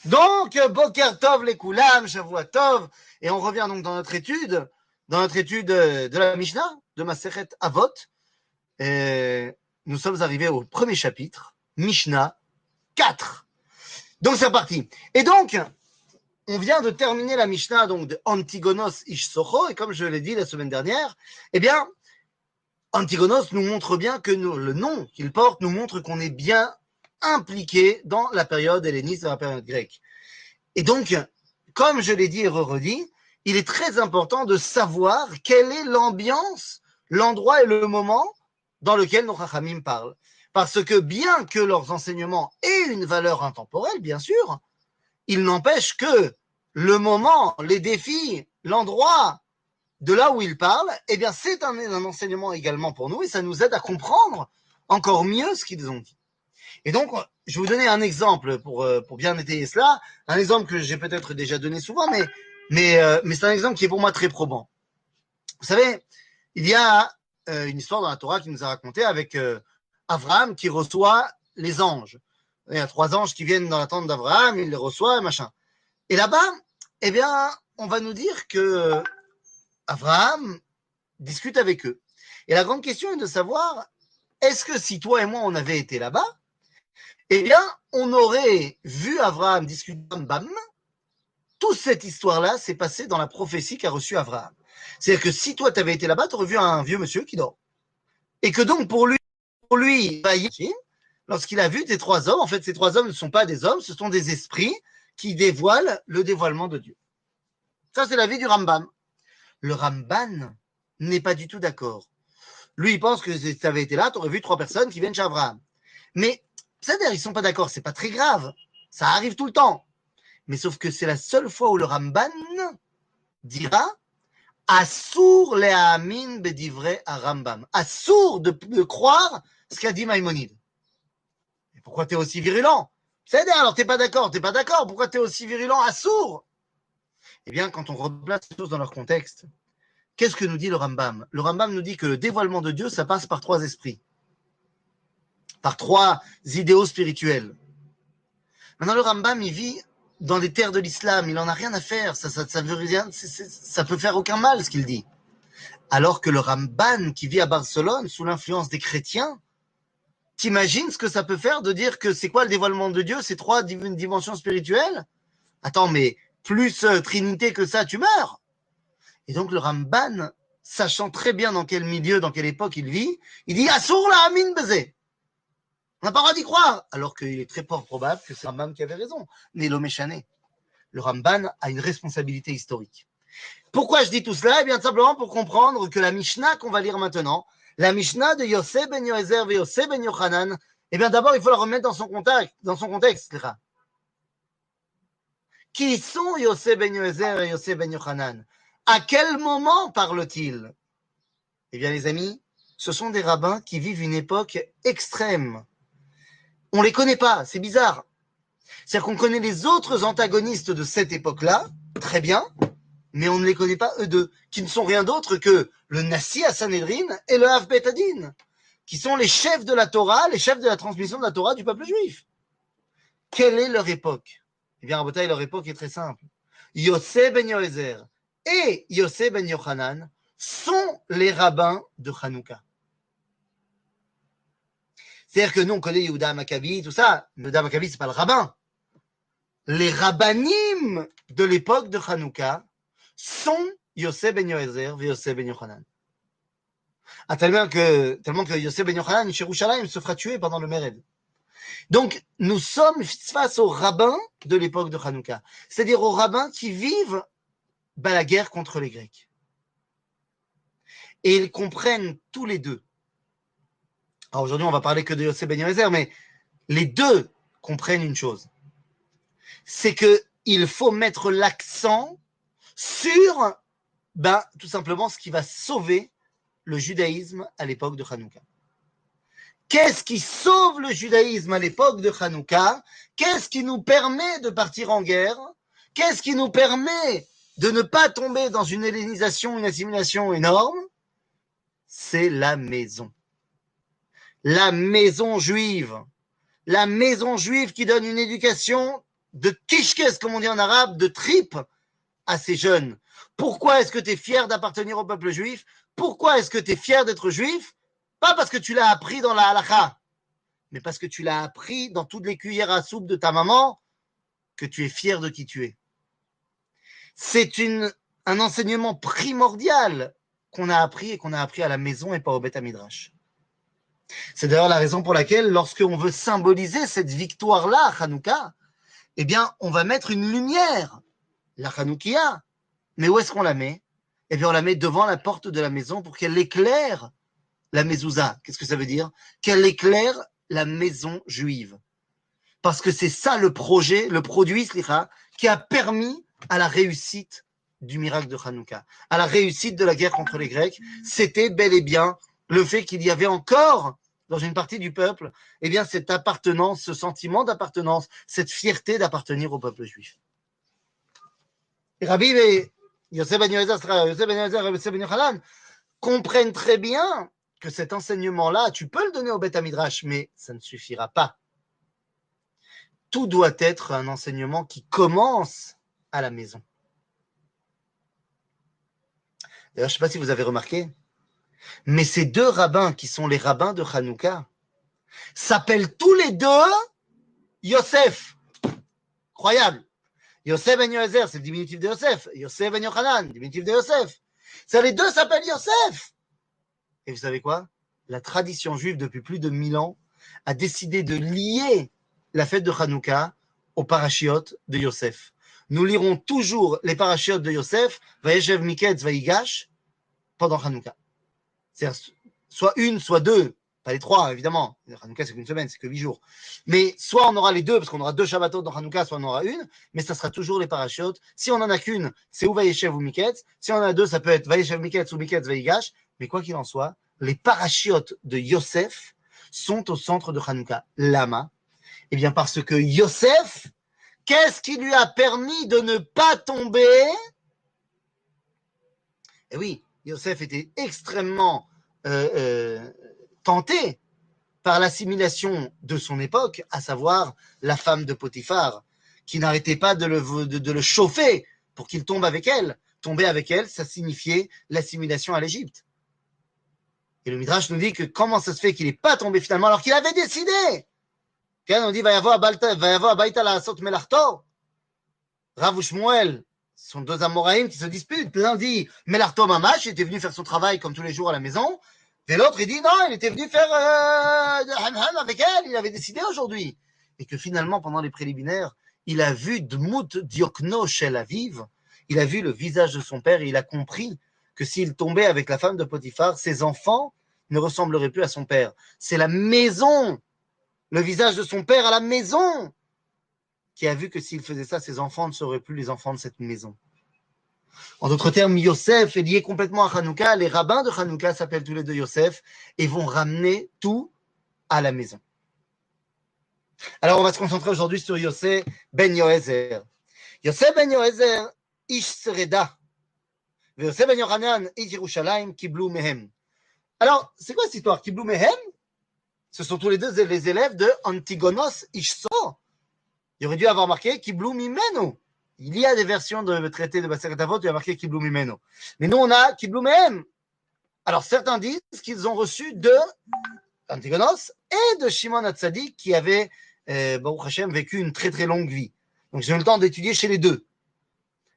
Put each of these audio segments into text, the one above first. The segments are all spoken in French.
Donc, Boker Tov les Koulam, Shavua Tov, et on revient donc dans notre étude de la Mishnah, de Masechet Avot. Et nous sommes arrivés au premier chapitre, Mishnah 4. Donc c'est reparti. Et donc, on vient de terminer la Mishnah donc de Antigonos Ish Socho, et comme je l'ai dit la semaine dernière, eh bien, Antigonos nous montre bien que le nom qu'il porte nous montre qu'on est bien impliqué dans la période helléniste, dans la période grecque. Et donc, comme je l'ai dit et redit, il est très important de savoir quelle est l'ambiance, l'endroit et le moment dans lequel nos Chachamim parlent. Parce que bien que leurs enseignements aient une valeur intemporelle, bien sûr, il n'empêche que le moment, les défis, l'endroit de là où ils parlent, eh bien, c'est un enseignement également pour nous et ça nous aide à comprendre encore mieux ce qu'ils ont dit. Et donc, je vais vous donner un exemple pour bien étayer cela, un exemple que j'ai peut-être déjà donné souvent, mais c'est un exemple qui est pour moi très probant. Vous savez, il y a une histoire dans la Torah qui nous a raconté avec Abraham qui reçoit les anges. Il y a 3 anges qui viennent dans la tente d'Abraham, il les reçoit, machin. Et là-bas, eh bien, on va nous dire que Abraham discute avec eux. Et la grande question est de savoir, est-ce que si toi et moi on avait été là-bas, eh bien, on aurait vu Abraham discuter comme bam. Toute cette histoire-là s'est passée dans la prophétie qu'a reçue Abraham. C'est-à-dire que si toi, tu avais été là-bas, tu aurais vu un vieux monsieur qui dort. Et que donc, pour lui, lorsqu'il a vu ces 3 hommes, en fait, ces 3 hommes ne sont pas des hommes, ce sont des esprits qui dévoilent le dévoilement de Dieu. Ça, c'est l'avis du Rambam. Le Ramban n'est pas du tout d'accord. Lui, il pense que si tu avais été là, tu aurais vu 3 personnes qui viennent chez Abraham. Mais, c'est-à-dire, ils ne sont pas d'accord, c'est pas très grave. Ça arrive tout le temps. Mais sauf que c'est la seule fois où le Ramban dira Assour le'amin bedivre à Rambam. Assour de croire ce qu'a dit Maïmonide. Et pourquoi tu es aussi virulent? C'est-à-dire, alors t'es pas d'accord, pourquoi tu es aussi virulent? Assour. Eh bien, quand on replace les choses dans leur contexte, qu'est-ce que nous dit le Rambam? Le Rambam nous dit que le dévoilement de Dieu, ça passe par 3 esprits, par 3 idéaux spirituels. Maintenant, le Rambam, il vit dans les terres de l'islam, il n'en a rien à faire, ça veut rien, ça peut faire aucun mal ce qu'il dit. Alors que le Ramban qui vit à Barcelone sous l'influence des chrétiens, t'imagines ce que ça peut faire de dire que c'est quoi le dévoilement de Dieu, ces 3 dimensions spirituelles? Attends, mais plus Trinité que ça, tu meurs. Et donc le Ramban, sachant très bien dans quel milieu, dans quelle époque il vit, il dit Assour la amin bezé. On n'a pas le droit d'y croire, alors qu'il est très fort probable que c'est le Rambam qui avait raison. Mais l'Oméchané, le Ramban a une responsabilité historique. Pourquoi je dis tout cela? Eh bien, simplement pour comprendre que la Mishnah qu'on va lire maintenant, la Mishnah de Yossé ben Yoézer et Yossé ben Yochanan, eh bien, d'abord, il faut la remettre dans son contexte. Qui sont Yossé ben Yoézer et Yossé ben Yochanan? À quel moment parle-t-il? Eh bien, les amis, ce sont des rabbins qui vivent une époque extrême. On les connaît pas, c'est bizarre. C'est-à-dire qu'on connaît les autres antagonistes de cette époque-là, très bien, mais on ne les connaît pas eux deux, qui ne sont rien d'autre que le Nassi à Sanhedrin et le Hav Bet Hadin, qui sont les chefs de la Torah, les chefs de la transmission de la Torah du peuple juif. Quelle est leur époque? Eh bien, Rabotai, leur époque est très simple. Yossé ben Yoézer et Yossé ben Yochanan sont les rabbins de Hanouka. C'est-à-dire que nous, on connaît Yehuda Maccabi, tout ça. Yehuda Maccabi, c'est pas le rabbin. Les rabbanim de l'époque de Hanouka sont Yossé ben Yoézer et Yossé ben Yochanan. Tellement que Yossé ben Yochanan, Yerushalayim, se fera tuer pendant le Mered. Donc, nous sommes face aux rabbins de l'époque de Hanouka. C'est-à-dire aux rabbins qui vivent la guerre contre les Grecs. Et ils comprennent tous les deux. Alors aujourd'hui, on va parler que de Yossé ben Yoézer, mais les deux comprennent une chose. C'est qu'il faut mettre l'accent sur, tout simplement, ce qui va sauver le judaïsme à l'époque de Hanouka. Qu'est-ce qui sauve le judaïsme à l'époque de Hanouka? Qu'est-ce qui nous permet de partir en guerre? Qu'est-ce qui nous permet de ne pas tomber dans une hellénisation, une assimilation énorme? C'est la maison. La maison juive. La maison juive qui donne une éducation de kishkes, comme on dit en arabe, de tripes à ces jeunes. Pourquoi est-ce que tu es fier d'appartenir au peuple juif? Pourquoi est-ce que tu es fier d'être juif? Pas parce que tu l'as appris dans la halakha, mais parce que tu l'as appris dans toutes les cuillères à soupe de ta maman, que tu es fier de qui tu es. C'est un enseignement primordial qu'on a appris et qu'on a appris à la maison et pas au Beth Midrash. C'est d'ailleurs la raison pour laquelle, lorsqu'on veut symboliser cette victoire-là, Hanouka, eh bien, on va mettre une lumière, la Hanoukia. Mais où est-ce qu'on la met? Eh bien, on la met devant la porte de la maison pour qu'elle éclaire la mezouza. Qu'est-ce que ça veut dire? Qu'elle éclaire la maison juive. Parce que c'est ça le projet, le produit, qui a permis à la réussite du miracle de Hanouka, à la réussite de la guerre contre les Grecs. C'était bel et bien le fait qu'il y avait encore, dans une partie du peuple, eh bien, cette appartenance, ce sentiment d'appartenance, cette fierté d'appartenir au peuple juif. Et Rabbi et Yosef ben Yoézer et Yosef ben Yochanan comprennent très bien que cet enseignement-là, tu peux le donner au Beth Midrash, mais ça ne suffira pas. Tout doit être un enseignement qui commence à la maison. D'ailleurs, je ne sais pas si vous avez remarqué, mais ces deux rabbins qui sont les rabbins de Hanouka s'appellent tous les deux Yosef. Incroyable. Yosef ben Yoézer, c'est le diminutif de Yosef. Yosef ben Yochanan, diminutif de Yosef. Ça, les deux s'appellent Yosef. Et vous savez quoi? La tradition juive, depuis plus de 1000 ans, a décidé de lier la fête de Hanouka aux parachiotes de Yosef. Nous lirons toujours les parachiotes de Yosef, Vayeshev Miketz Vayigash, pendant Hanouka. C'est-à-dire soit une, soit deux, pas les trois, évidemment. Hanouka, c'est qu'une semaine, c'est que 8 jours. Mais soit on aura les deux, parce qu'on aura 2 Shabbatot dans Hanouka, soit on aura une, mais ça sera toujours les parachiotes. Si on en a qu'une, c'est ou Vayeshev ou Miketz. Si on en a deux, ça peut être Vayeshev Miketz ou Miketz Vayigash. Mais quoi qu'il en soit, les parachiotes de Yosef sont au centre de Hanouka. Lama? Eh bien, parce que Yosef, qu'est-ce qui lui a permis de ne pas tomber? Eh oui, Yosef était extrêmement tenté par l'assimilation de son époque, à savoir la femme de Potiphar, qui n'arrêtait pas de le chauffer pour qu'il tombe avec elle. Tomber avec elle, ça signifiait l'assimilation à l'Égypte. Et le Midrash nous dit que comment ça se fait qu'il n'est pas tombé finalement alors qu'il avait décidé? On dit Vayavo Abaïta la Asot Melarto. Rav ou Shmuel sont deux Amoraïm qui se disputent. L'un dit Melarto Mamash, il était venu faire son travail comme tous les jours à la maison. Et l'autre, il dit non, il était venu faire ham-ham avec elle, il avait décidé aujourd'hui. Et que finalement, pendant les préliminaires, il a vu Dmut Diokno Shel Aviv, il a vu le visage de son père et il a compris que s'il tombait avec la femme de Potiphar, ses enfants ne ressembleraient plus à son père. C'est la maison, le visage de son père à la maison, qui a vu que s'il faisait ça, ses enfants ne seraient plus les enfants de cette maison. En d'autres termes, Yosef est lié complètement à Hanouka. Les rabbins de Hanouka s'appellent tous les deux Yosef et vont ramener tout à la maison. Alors, on va se concentrer aujourd'hui sur Yosef ben Yoézer. Yosef ben Yoézer, Ish Sereda. Yosef ben Yochanan, Ish Yerushalayim, Kiblu Mehem. Alors, c'est quoi cette histoire? Kiblu Mehem? Ce sont tous les deux les élèves de Antigonos Ishso. Il aurait dû avoir marqué Kiblu Mimeno. Il y a des versions de traité de Masechet Avot où il y a marqué Kiblu Mimeno. Mais nous, on a Kiblu Mehem. Alors, certains disent qu'ils ont reçu de Antigonos et de Shimon HaTzadik qui avait, Baruch Hashem, vécu une très très longue vie. Donc, j'ai eu le temps d'étudier chez les deux.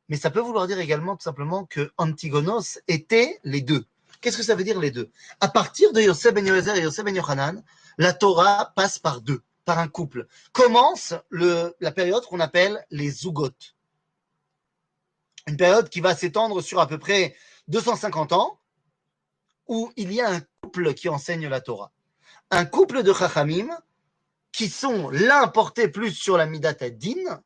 Mais ça peut vouloir dire également tout simplement que Antigonos était les deux. Qu'est-ce que ça veut dire les deux? À partir de Yosef ben Yoézer et Yosef ben Yochanan, la Torah passe par deux, par un couple. Commence la période qu'on appelle les Zugot. Une période qui va s'étendre sur à peu près 250 ans, où il y a un couple qui enseigne la Torah. Un couple de Chachamim qui sont l'un porté plus sur la Midat Din,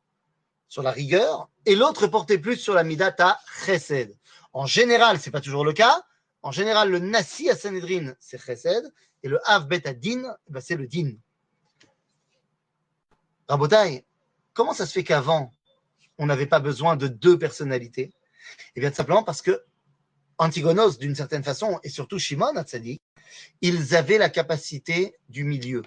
sur la rigueur, et l'autre porté plus sur la Midat Chesed. En général, ce n'est pas toujours le cas. En général, le Nasi à Sanhedrin, c'est Chesed, et le Av Bet Din, c'est le Din. Rabotai, comment ça se fait qu'avant, on n'avait pas besoin de deux personnalités? Eh bien, tout simplement parce que Antigonos, d'une certaine façon, et surtout Shimon HaTzadik, ils avaient la capacité du milieu.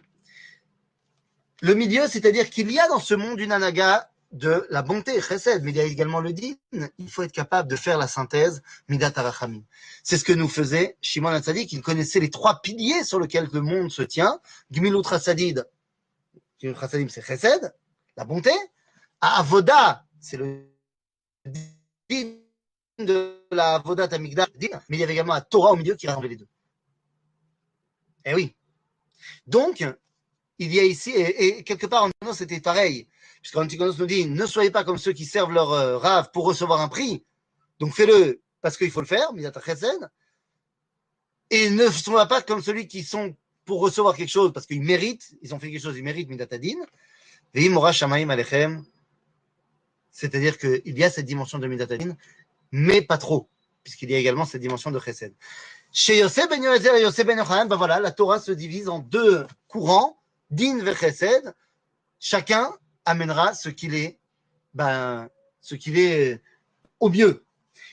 Le milieu, c'est-à-dire qu'il y a dans ce monde une anaga de la bonté, chesed, mais il y a également le din. Il faut être capable de faire la synthèse, midat harachamim. C'est ce que nous faisait Shimon HaTzadik. Il connaissait les 3 piliers sur lesquels le monde se tient. Gmilut Chassadid, Gmilut Chassadim, c'est chesed, la bonté. Avoda, c'est le din de la Avodat Amigdal, mais il y avait également la Torah au milieu qui rassemblait les deux. Eh oui. Donc, il y a ici, et quelque part en Antigonos, c'était pareil. Puisqu'en Antigonos nous dit, ne soyez pas comme ceux qui servent leur rave pour recevoir un prix. Donc fais-le parce qu'il faut le faire, midat chesed. Et ne soyez pas comme ceux qui sont pour recevoir quelque chose parce qu'ils méritent, ils ont fait quelque chose, ils méritent midat adin. Ve'im ora shamayim alechem. C'est-à-dire qu'il y a cette dimension de midat adin, mais pas trop, puisqu'il y a également cette dimension de chesed. Chez Yosef ben Yoezer et Yosef ben Yochanan, ben voilà, la Torah se divise en 2 courants, din ve chesed. Chacun amènera ce qu'il est au mieux.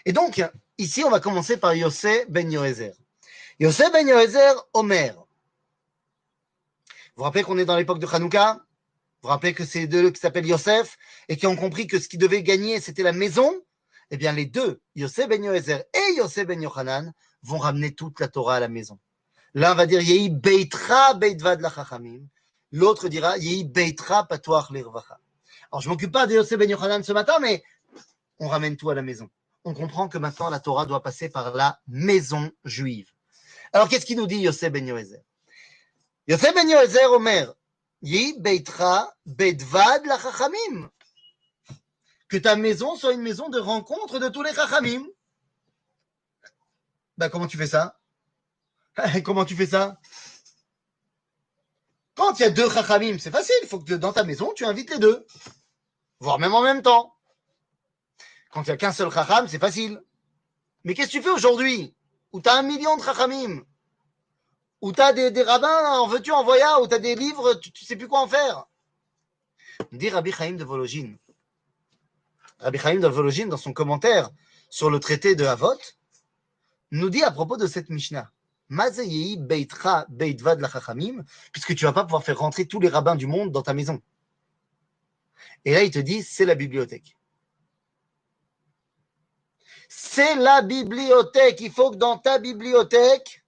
Et donc, ici, on va commencer par Yosef ben Yoezer. Yosef ben Yoezer, Omer. Vous vous rappelez qu'on est dans l'époque de Hanouka? Vous vous rappelez que c'est deux qui s'appellent Yosef et qui ont compris que ce qu'ils devaient gagner, c'était la maison? Eh bien, les deux, Yosef ben Yoezer et Yosef ben Yochanan, vont ramener toute la Torah à la maison. L'un va dire Yehi beitra beitvad lachachamim. L'autre dira Yehi beitra patoach lirvacha. Alors, je ne m'occupe pas de Yosef ben Yochanan ce matin, mais on ramène tout à la maison. On comprend que maintenant la Torah doit passer par la maison juive. Alors, qu'est-ce qu'il nous dit Yosef ben Yoezer? Yosef ben Yoezer Omer Yehi beitra beitvad lachachamim. Que ta maison soit une maison de rencontre de tous les chachamim. Ben, comment tu fais ça? Comment tu fais ça? Quand il y a 2 chachamim, c'est facile. Il faut que dans ta maison, tu invites les 2. Voire même en même temps. Quand il n'y a qu'un seul chacham, c'est facile. Mais qu'est-ce que tu fais aujourd'hui? Où tu as 1 million de chachamim? Où tu as des rabbins, en veux-tu, en voyant? Où tu as des livres, tu ne sais plus quoi en faire? Dit Rabbi Chaim de Vologine. Rabbi Chaim de Vologine, dans son commentaire sur le traité de Havot, nous dit à propos de cette Mishnah, Mazeyi beitra beitvad lachachamim, puisque tu ne vas pas pouvoir faire rentrer tous les rabbins du monde dans ta maison. Et là, il te dit, c'est la bibliothèque. C'est la bibliothèque. Il faut que dans ta bibliothèque,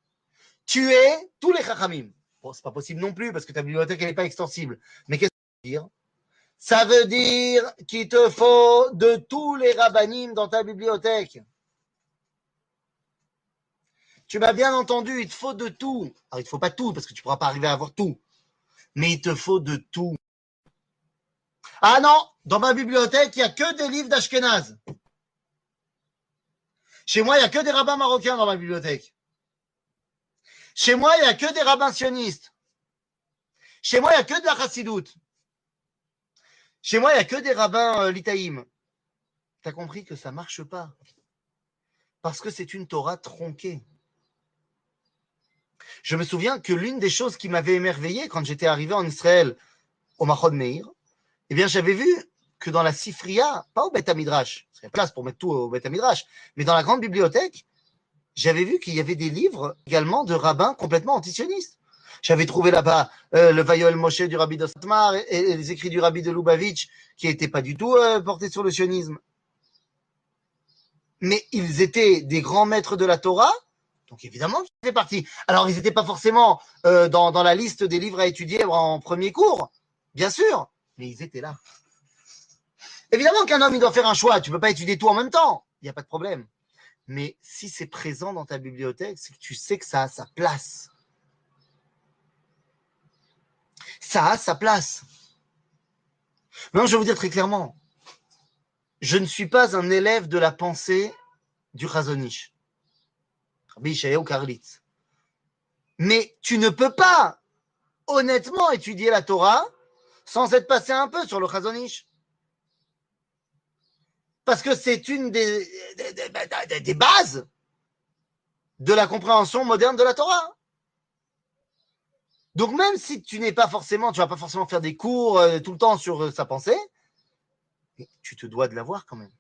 tu aies tous les chachamim. Bon, c'est pas possible non plus, parce que ta bibliothèque, elle n'est pas extensible. Mais qu'est-ce que ça veut dire? Ça veut dire qu'il te faut de tous les rabbanim dans ta bibliothèque. Tu m'as bien entendu, il te faut de tout. Alors, il ne te faut pas tout, parce que tu ne pourras pas arriver à avoir tout. Mais il te faut de tout. Ah non, dans ma bibliothèque, il n'y a que des livres d'Ashkenaz. Chez moi, il n'y a que des rabbins marocains dans ma bibliothèque. Chez moi, il n'y a que des rabbins sionistes. Chez moi, il n'y a que de la chassidoute. Chez moi, il n'y a que des rabbins litaïm. Tu as compris que ça ne marche pas. Parce que c'est une Torah tronquée. Je me souviens que l'une des choses qui m'avait émerveillé quand j'étais arrivé en Israël au Machon Meir, eh bien, j'avais vu que dans la Sifria, pas au Beth Midrash, il y a place pour mettre tout au Beth Midrash, mais dans la grande bibliothèque, j'avais vu qu'il y avait des livres également de rabbins complètement antisionistes. J'avais trouvé là-bas le Vayoel Moshe du rabbi d'Osatmar et les écrits du rabbi de Lubavitch qui n'étaient pas du tout portés sur le sionisme. Mais ils étaient des grands maîtres de la Torah, donc évidemment, ils faisaient partie. Alors, ils n'étaient pas forcément dans la liste des livres à étudier en premier cours, bien sûr, mais ils étaient là. Évidemment qu'un homme, il doit faire un choix. Tu ne peux pas étudier tout en même temps. Il n'y a pas de problème. Mais si c'est présent dans ta bibliothèque, c'est que tu sais que ça a sa place. Ça a sa place. Maintenant, je vais vous dire très clairement, je ne suis pas un élève de la pensée du Chazon Ish, Rabbi Yeshayahu Karlitz. Mais tu ne peux pas, honnêtement, étudier la Torah sans être passé un peu sur le Chazon Ish. Parce que c'est une des bases de la compréhension moderne de la Torah. Donc même si tu n'es pas forcément, tu vas pas forcément faire des cours tout le temps sur sa pensée, mais tu te dois de l'avoir quand même.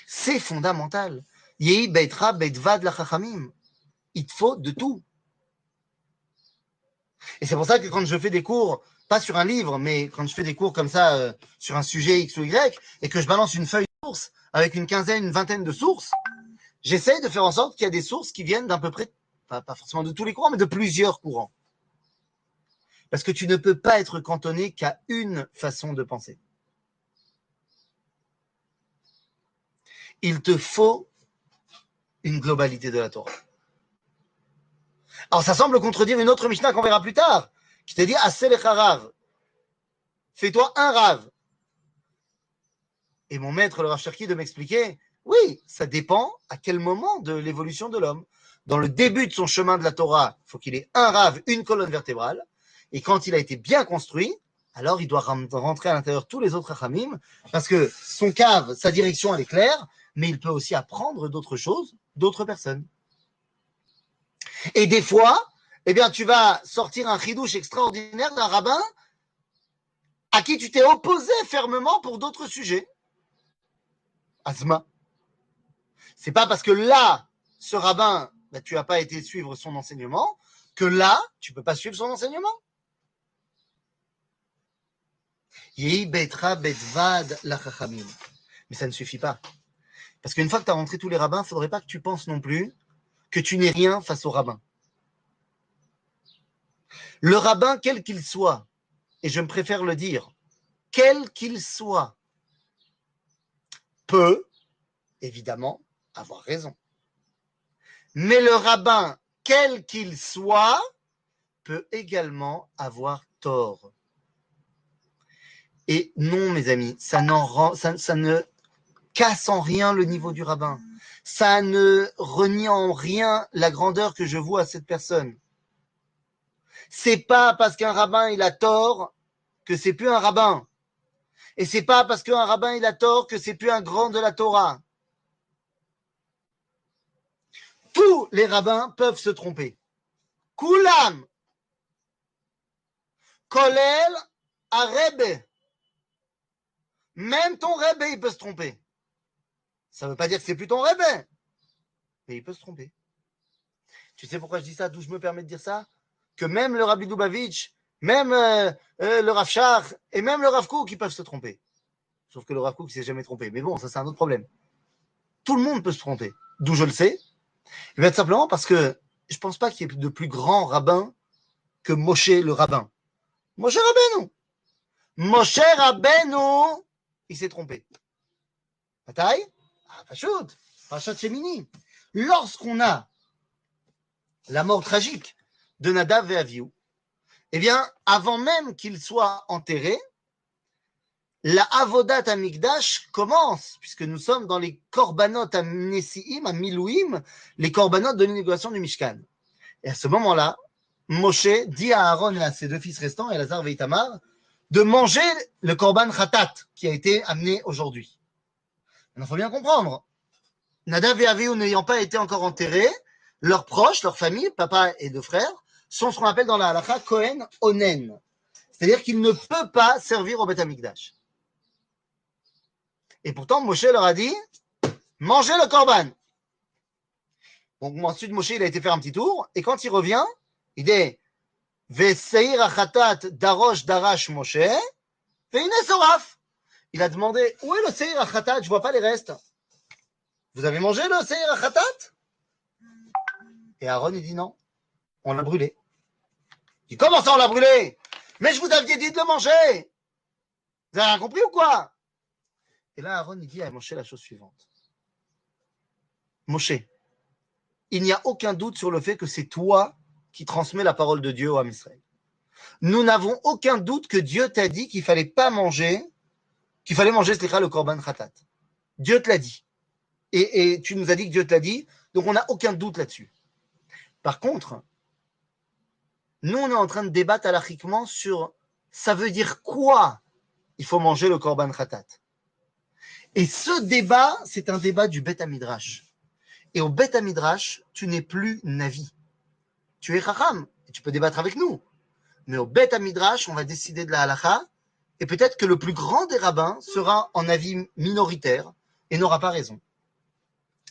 C'est fondamental. Yehi beitra beitvad lachachamim. Il te faut de tout. Et c'est pour ça que quand je fais des cours pas sur un livre, mais quand je fais des cours comme ça sur un sujet X ou Y, et que je balance une feuille de source avec une quinzaine, une vingtaine de sources, j'essaye de faire en sorte qu'il y a des sources qui viennent d'à peu près, pas forcément de tous les courants, mais de plusieurs courants. Parce que tu ne peux pas être cantonné qu'à une façon de penser. Il te faut une globalité de la Torah. Alors ça semble contredire une autre Mishnah qu'on verra plus tard, qui te dit Assez lecha rav, fais-toi un rave. Et mon maître, le Rav Cherki, de m'expliquer, oui, ça dépend à quel moment de l'évolution de l'homme. Dans le début de son chemin de la Torah, il faut qu'il ait un rave, une colonne vertébrale, et quand il a été bien construit, alors il doit rentrer à l'intérieur tous les autres rachamim, parce que son cave, sa direction, elle est claire, mais il peut aussi apprendre d'autres choses, d'autres personnes. Et des fois, eh bien, tu vas sortir un chidouche extraordinaire d'un rabbin à qui tu t'es opposé fermement pour d'autres sujets. Asma. C'est pas parce que là, ce rabbin, bah, tu n'as pas été suivre son enseignement, que là, tu peux pas suivre son enseignement. Yehi betra betvad la chachamim. Mais ça ne suffit pas. Parce qu'une fois que tu as rentré tous les rabbins, il ne faudrait pas que tu penses non plus que tu n'es rien face au rabbin. Le rabbin, quel qu'il soit, et je me préfère le dire, quel qu'il soit, peut, évidemment, avoir raison. Mais le rabbin, quel qu'il soit, peut également avoir tort. Et non, mes amis, ça ne casse en rien le niveau du rabbin. Ça ne renie en rien la grandeur que je vois à cette personne. C'est pas parce qu'un rabbin il a tort que c'est plus un rabbin. Et c'est pas parce qu'un rabbin il a tort que c'est plus un grand de la Torah. Tous les rabbins peuvent se tromper. Kulam, kolel, arebe. Même ton rebbe, il peut se tromper. Ça ne veut pas dire que c'est plus ton rebbe, mais il peut se tromper. Tu sais pourquoi je dis ça? D'où je me permets de dire ça? Que même le Rabbi Lubavitch, même le Rav Shach et même le Rav Kook, ils peuvent se tromper. Sauf que le Rav Kook ne s'est jamais trompé. Mais bon, ça c'est un autre problème. Tout le monde peut se tromper. D'où je le sais? Eh bien, tout simplement parce que je ne pense pas qu'il y ait de plus grand rabbin que Moshe le rabbin. Moshe Rabbeinu. Moshe Rabbeinu, il s'est trompé. Bataille? Ah, Pachout. Pachat Shemini. Lorsqu'on a la mort tragique de Nadav et Avihu, eh bien, avant même qu'il soit enterré, la Avodat Amigdash commence, puisque nous sommes dans les Korbanot à Nessiim, à Milouim, les Korbanot de l'inauguration du Mishkan. Et à ce moment-là, Moshe dit à Aaron et à ses deux fils restants, Elazar et Itamar, de manger le Korban Khatat qui a été amené aujourd'hui. Il faut bien comprendre. Nadav et Avihu n'ayant pas été encore enterrés, leurs proches, leur famille, papa et deux frères, sont ce qu'on appelle dans la halakha Kohen Onen. C'est-à-dire qu'il ne peut pas servir au Beth Amikdash. Et pourtant, Moshe leur a dit, mangez le korban. Donc ensuite, Moshe, il a été faire un petit tour, et quand il revient, il dit, Veseir achatat darosh darash Moshe, veine soraf. Il a demandé, où est le seir achatat? Je vois pas les restes. Vous avez mangé le seir achatat? Et Aaron, il dit non, on l'a brûlé. Il dit, comment ça on l'a brûlé? Mais je vous aviez dit de le manger. Vous avez rien compris ou quoi? Et là, Aaron, il dit à Moshe la chose suivante. Moshe, il n'y a aucun doute sur le fait que c'est toi qui transmets la parole de Dieu au Ham Israël. Nous n'avons aucun doute que Dieu t'a dit qu'il fallait pas manger, qu'il fallait manger le korban khatat. Dieu te l'a dit. Et tu nous as dit que Dieu te l'a dit, donc on n'a aucun doute là-dessus. Par contre, nous, on est en train de débattre halachiquement sur ça veut dire quoi il faut manger le korban khatat. Et ce débat, c'est un débat du Beth Midrash. Et au Beth Midrash, tu n'es plus Navi. Tu es Chacham, et tu peux débattre avec nous. Mais au Beth Midrash, on va décider de la halakha, et peut-être que le plus grand des rabbins sera en avis minoritaire et n'aura pas raison.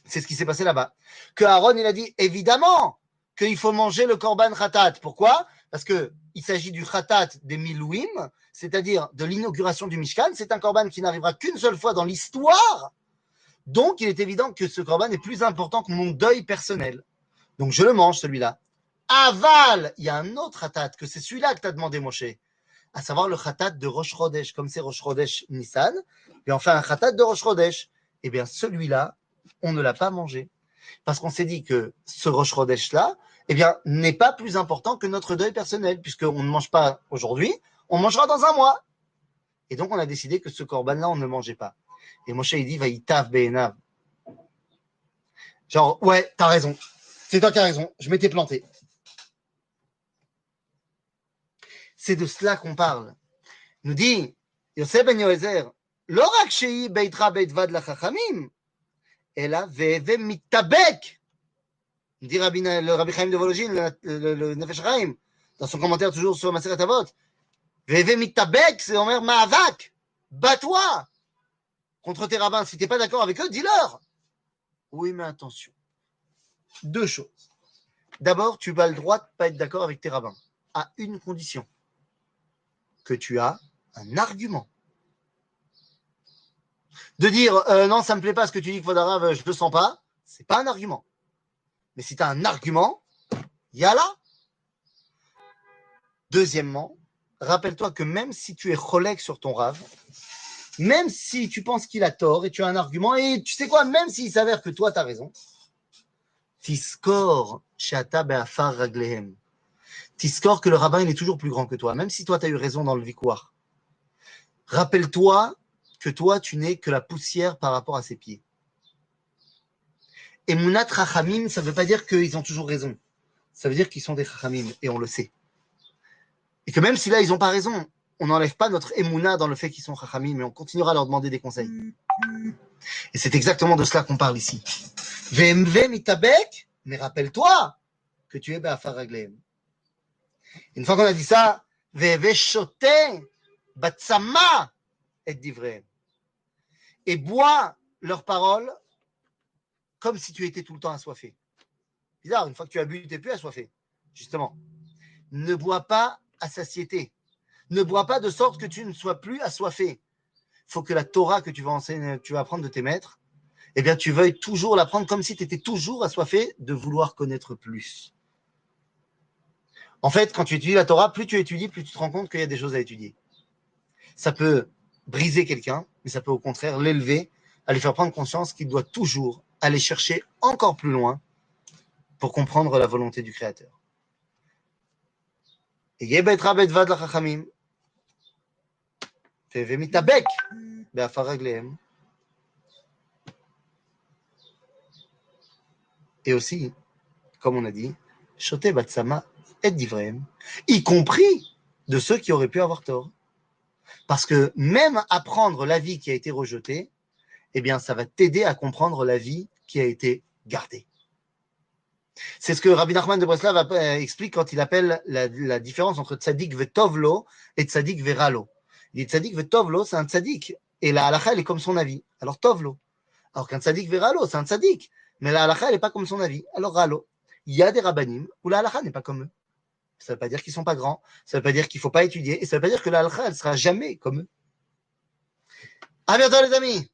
C'est ce qui s'est passé là-bas. Que Aaron, il a dit, évidemment, qu'il faut manger le korban khatat. Pourquoi? Parce que il s'agit du khatat des milouim, c'est-à-dire de l'inauguration du Mishkan. C'est un korban qui n'arrivera qu'une seule fois dans l'histoire. Donc, il est évident que ce korban est plus important que mon deuil personnel. Donc, je le mange, celui-là. Aval, il y a un autre khatat, que c'est celui-là que tu as demandé, Moshe, à savoir le khatat de Rosh Chodesh. Comme c'est Rosh Chodesh Nissan, et on fait un khatat de Rosh Chodesh. Eh bien, celui-là, on ne l'a pas mangé. Parce qu'on s'est dit que ce Rosh Chodesh-là, eh bien, n'est pas plus important que notre deuil personnel, puisqu'on ne mange pas aujourd'hui, on mangera dans un mois. Et donc, on a décidé que ce korban-là, on ne mangeait pas. Et Moshe, il dit, Vaïtav be'enav. Genre, ouais, t'as raison. C'est toi qui as raison. Je m'étais planté. C'est de cela qu'on parle. Nous dit Yosef ben Yoézer, לא רק שהיא ביתך בית ועד לחכמים, אלא והווה מתאבק. Dit le Rabbi Chaim de Vologine, le Nefesh Chaim, dans son commentaire toujours sur Maseret Avot. Veve mitabek, c'est Omer Ma'avak. Bats-toi contre tes rabbins. Si tu n'es pas d'accord avec eux, dis-leur. Oui, mais attention. Deux choses. D'abord, tu as le droit de ne pas être d'accord avec tes rabbins, à une condition. Que tu as un argument. De dire, non, ça ne me plaît pas ce que tu dis, Kvodarav, je ne le sens pas, ce n'est pas un argument. Mais si tu as un argument, yalla. Deuxièmement, rappelle-toi que même si tu es cholek sur ton Rav, même si tu penses qu'il a tort et tu as un argument, et tu sais quoi, même s'il s'avère que toi tu as raison, tiskor shata be'afar raglehem. Tiskor que le rabbin il est toujours plus grand que toi, même si toi tu as eu raison dans le vikouar. Rappelle-toi que toi tu n'es que la poussière par rapport à ses pieds. Et Munat Chachamim, ça ne veut pas dire qu'ils ont toujours raison. Ça veut dire qu'ils sont des Chachamim, et on le sait. Et que même si là, ils n'ont pas raison, on n'enlève pas notre Emouna dans le fait qu'ils sont Chachamim, mais on continuera à leur demander des conseils. Et c'est exactement de cela qu'on parle ici. VMV mitabek, mais rappelle-toi que tu es Be'afar Raglehem. Une fois qu'on a dit ça, VV shote batsama et divrehem. Et bois leurs paroles comme si tu étais tout le temps assoiffé. Bizarre, une fois que tu as bu, tu n'es plus assoiffé. Justement, ne bois pas à satiété. Ne bois pas de sorte que tu ne sois plus assoiffé. Il faut que la Torah que tu vas enseigner, tu vas apprendre de tes maîtres, eh bien, tu veuilles toujours l'apprendre comme si tu étais toujours assoiffé de vouloir connaître plus. En fait, quand tu étudies la Torah, plus tu étudies, plus tu te rends compte qu'il y a des choses à étudier. Ça peut briser quelqu'un, mais ça peut au contraire l'élever, à lui faire prendre conscience qu'il doit toujours aller chercher encore plus loin pour comprendre la volonté du Créateur. Et aussi, comme on a dit, shote batsama et divrehem, y compris de ceux qui auraient pu avoir tort. Parce que même apprendre la vie qui a été rejetée, eh bien, ça va t'aider à comprendre la vie qui a été gardée. C'est ce que Rabbi Nachman de Breslav explique quand il appelle la différence entre tzadik vetovlo et tzadik veralo. Il dit tzadik vetovlo, c'est un tzadik, et la halakha, elle est comme son avis. Alors tovlo. Alors qu'un tzadik veralo, c'est un tzadik, mais la halakha, elle n'est pas comme son avis. Alors ralo. Il y a des rabbanim où la halakha n'est pas comme eux. Ça ne veut pas dire qu'ils ne sont pas grands, ça ne veut pas dire qu'il ne faut pas étudier, et ça ne veut pas dire que la halakha, elle ne sera jamais comme eux. À bientôt les amis.